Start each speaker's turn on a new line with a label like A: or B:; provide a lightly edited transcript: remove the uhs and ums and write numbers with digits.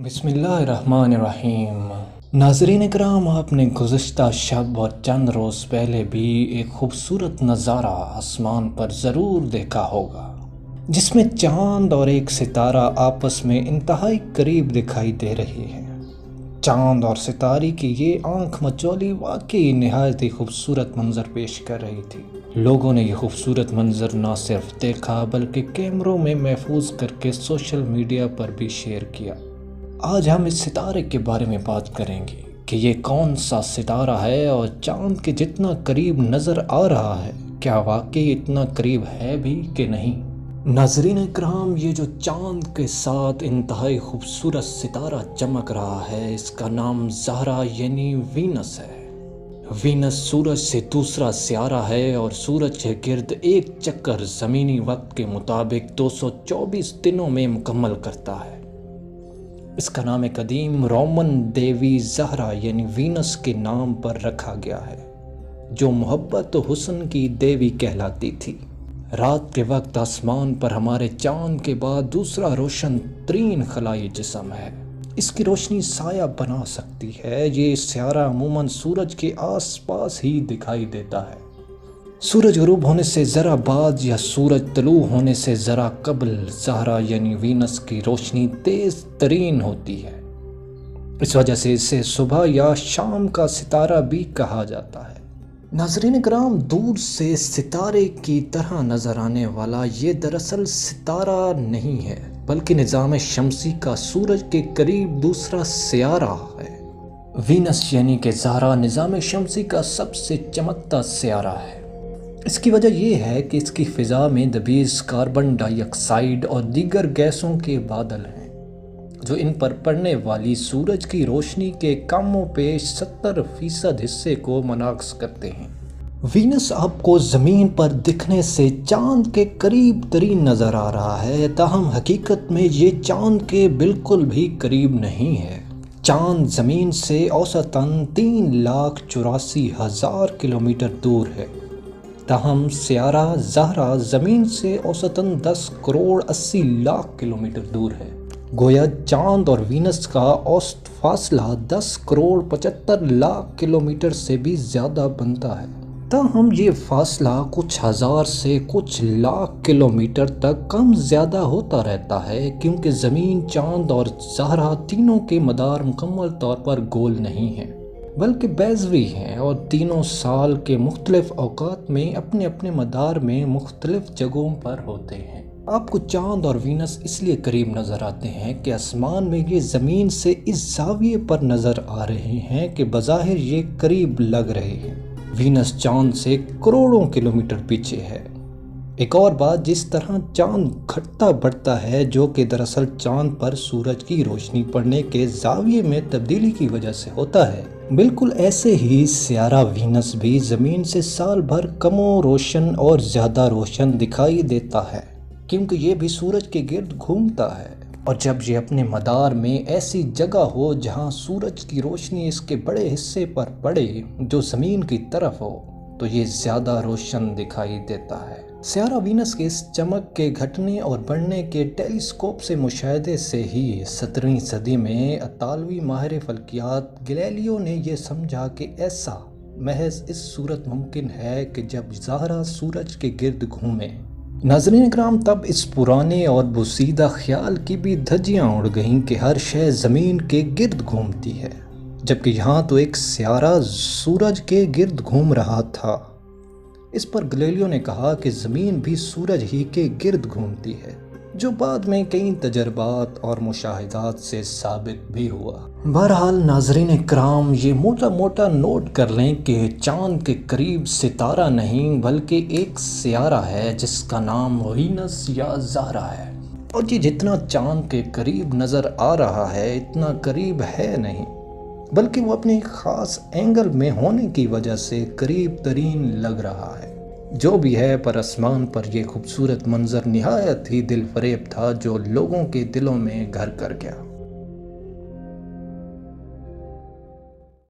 A: बिस्मिल्लाहिर्रहमानिर्रहीम। नाज़रीन इकराम, आपने गुज़श्ता शब और चंद रोज़ पहले भी एक खूबसूरत नज़ारा आसमान पर ज़रूर देखा होगा, जिसमें चाँद और एक सितारा आपस में इंतहाई करीब दिखाई दे रहे हैं। चाँद और सितारे की ये आँख मचौली वाकई निहायत ही खूबसूरत मंज़र पेश कर रही थी। लोगों ने ये खूबसूरत मंज़र न सिर्फ देखा बल्कि कैमरों में महफूज करके सोशल मीडिया पर भी शेयर किया। आज हम इस सितारे के बारे में बात करेंगे कि ये कौन सा सितारा है और चाँद के जितना करीब नज़र आ रहा है, क्या वाकई इतना करीब है भी कि नहीं। नाज़रीन इकराम, ये जो चाँद के साथ इंतहाई खूबसूरत सितारा चमक रहा है, इसका नाम ज़हरा यानी वीनस है। वीनस सूरज से दूसरा सियारा है और सूरज के गिर्द एक चक्कर ज़मीनी वक्त के मुताबिक 224 दिनों में मुकम्मल करता है। इसका नाम कदीम रोमन देवी ज़हरा यानी वीनस के नाम पर रखा गया है, जो मोहब्बत और हुस्न की देवी कहलाती थी। रात के वक्त आसमान पर हमारे चाँद के बाद दूसरा रोशन तरीन खलाई जिस्म है। इसकी रोशनी साया बना सकती है। ये सियारा अमूमन सूरज के आसपास ही दिखाई देता है। सूरज ग़ुरूब होने से ज़रा बाद या सूरज तलू होने से ज़रा कबल ज़हरा यानी वीनस की रोशनी तेज़ तरीन होती है। इस वजह से इसे सुबह या शाम का सितारा भी कहा जाता है। नाज़रीन इकराम, दूर से सितारे की तरह नज़र आने वाला ये दरअसल सितारा नहीं है, बल्कि निज़ाम शमसी का सूरज के करीब दूसरा सियारा है। वीनस यानी कि ज़हरा निज़ाम शमसी का सबसे चमकता सियारा है। इसकी वजह यह है कि इसकी फ़िज़ा में दबीज़ कार्बन डाइऑक्साइड और दीगर गैसों के बादल हैं, जो इन पर पड़ने वाली सूरज की रोशनी के कमो पेश 70% हिस्से को मनाक्स करते हैं। वीनस आपको ज़मीन पर दिखने से चाँद के करीब तरीन नज़र आ रहा है, ताहम हकीकत में ये चाँद के बिल्कुल भी करीब नहीं है। चाँद ज़मीन से औसतन 3,84,000 किलोमीटर दूर है, ताहम सियारा ज़हरा ज़मीन से औसतन 10 करोड़ 80 लाख किलोमीटर दूर है। गोया चाँद और वीनस का औसत फासला 10 करोड़ 75 लाख किलोमीटर से भी ज़्यादा बनता है। ताहम ये फासला कुछ हज़ार से कुछ लाख किलोमीटर तक कम ज़्यादा होता रहता है, क्योंकि ज़मीन, चाँद और ज़हरा तीनों के मदार मुकम्मल तौर पर गोल नहीं हैं, बल्कि बैज़वी हैं और तीनों साल के मुख्तलिफ औकात में अपने अपने मदार में मुख्तलिफ जगहों पर होते हैं। आपको चाँद और वीनस इसलिए करीब नज़र आते हैं कि आसमान में ये ज़मीन से इस ज़ाविये पर नज़र आ रहे हैं कि बज़ाहिर ये करीब लग रहे हैं। वीनस चाँद से करोड़ों किलोमीटर पीछे है। एक और बात, जिस तरह चाँद घटता बढ़ता है, जो कि दरअसल चाँद पर सूरज की रोशनी पड़ने के ज़ाविये में तब्दीली की वजह से होता है, बिल्कुल ऐसे ही सियारा वीनस भी ज़मीन से साल भर कमो रोशन और ज़्यादा रोशन दिखाई देता है, क्योंकि ये भी सूरज के गिर्द घूमता है। और जब ये अपने मदार में ऐसी जगह हो जहाँ सूरज की रोशनी इसके बड़े हिस्से पर पड़े जो ज़मीन की तरफ हो, तो ये ज़्यादा रोशन दिखाई देता है। सियारा वीनस के इस चमक के घटने और बढ़ने के टेलीस्कोप से मुशाहदे से ही 17वीं सदी में इतालवी माहिर फल्कियात गैलीलियो ने यह समझा कि ऐसा महज इस सूरत मुमकिन है कि जब ज़हरा सूरज के गिर्द घूमे। नाज़रीन इकराम, तब इस पुराने और बुसीदा ख्याल की भी धज्जियाँ उड़ गईं कि हर शय ज़मीन के गिर्द घूमती है, जबकि यहाँ तो एक सियारा सूरज के गिर्द घूम रहा था। इस पर गैलीलियो ने कहा कि ज़मीन भी सूरज ही के गिर्द घूमती है, जो बाद में कई तजर्बात और मुशाहिदात से साबित भी हुआ। बहरहाल नाज़रीन इकराम, ये मोटा मोटा नोट कर लें कि चाँद के करीब सितारा नहीं बल्कि एक सियारा है जिसका नाम वीनस या ज़हरा है। और ये जितना चाँद के करीब नज़र आ रहा है, इतना करीब है नहीं, बल्कि वो अपने ख़ास एंगल में होने की वजह से करीब तरीन लग रहा है। जो भी है, पर आसमान पर यह खूबसूरत मंज़र निहायत ही दिल फरेब था, जो लोगों के दिलों में घर कर गया।